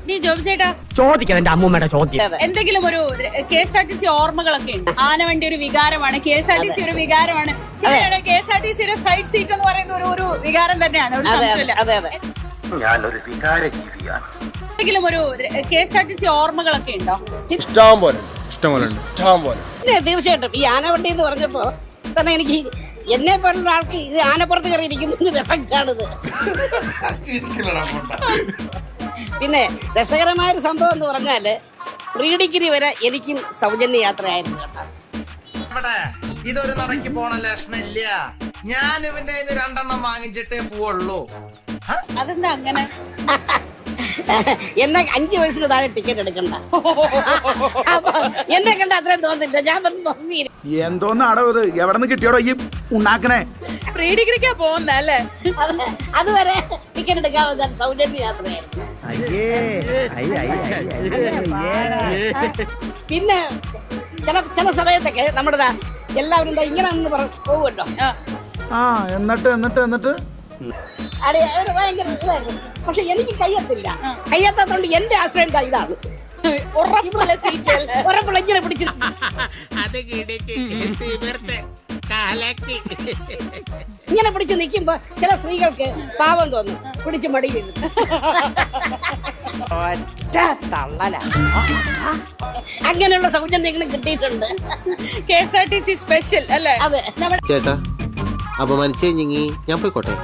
നീ ജോബി ചേട്ടാ ചോദിക്കാം എന്റെ അമ്മൂമ്മയുടെ ചോദ്യം. എന്തെങ്കിലും ഒരു KSRTC ഓർമ്മകളൊക്കെ ഉണ്ട്? ആനവണ്ടി ഒരു വികാരമാണ്, KSRTC ഒരു വികാരമാണ്. ശരിയാണ്, KSRTCയുടെ സൈഡ് സീറ്റ് എന്ന് പറയുന്ന ഒരു വികാരം തന്നെയാണ്. ഒരു സംശയമില്ല. ഞാനൊരു വികാര ജീവിയാണ്. എന്തെങ്കിലും ഒരു KSRTC ഓർമ്മകളൊക്കെ ഉണ്ടോ? ഇഷ്ടം പോലെ തീർച്ചയായിട്ടും ഈ ആനവണ്ടി എന്ന് പറഞ്ഞപ്പോ തന്നെ എനിക്ക് എന്നെ പോലുള്ള ആൾക്ക് ഇത് ആനപ്പുറത്ത് കയറി ഇരിക്കുന്നതിന്റെ എഫക്റ്റ് ആണിത്. പിന്നെ രസകരമായൊരു സംഭവം എന്ന് പറഞ്ഞാല് പ്രീ ഡിഗ്രി വരെ എനിക്കും സൗജന്യ യാത്രയായിരുന്നു കേട്ടോ. ഇതൊരു നടക്ക് പോണ ലക്ഷണില്ല. ഞാൻ ഇവന്റെ 2 വാങ്ങിച്ചിട്ടേ പോവുള്ളൂ. അതെന്താ അങ്ങനെ? എന്നെ 5 വയസ്സിന് താഴെ ടിക്കറ്റ് എടുക്കണ്ട. എന്നെ കണ്ട അത്രയും തോന്നില്ല. ഞാൻ എന്തോന്നാടോ ഇത്? എവിടെ നിന്ന് കിട്ടിയോടോ ഈ ഉണ്ടാക്കണേ? പ്രീ ഡിഗ്രിക്കാ പോകുന്ന അല്ലേ? അതുവരെ ടിക്കറ്റ് എടുക്കാതെ സൗജന്യ യാത്രയായിരുന്നു. പിന്നെ ചില സമയത്തൊക്കെ നമ്മുടെ എല്ലാവരും ഇങ്ങനെ ഒന്ന് പോകുമല്ലോ. എന്നിട്ട് ഭയങ്കര ഇതായിരുന്നു. പക്ഷെ എനിക്ക് കയ്യെത്താത്തോണ്ട് എന്റെ ആശ്രയം ഇതാണ്. ഉറപ്പുള്ള ഇങ്ങനെ പിടിച്ചു ഇങ്ങനെ പിടിച്ച് നിൽക്കുമ്പോ ചില സ്ത്രീകൾക്ക് പാവം തോന്നും, പിടിച്ച് മടി വീഴും. അങ്ങനെയുള്ള സൗജന്യങ്ങളും കിട്ടിയിട്ടുണ്ട്. KSRTC സ്പെഷ്യൽ അല്ലേ? അതെ. ചേട്ടാ അപമാനിച്ചേ ഞാൻ പോയിക്കോട്ടെ.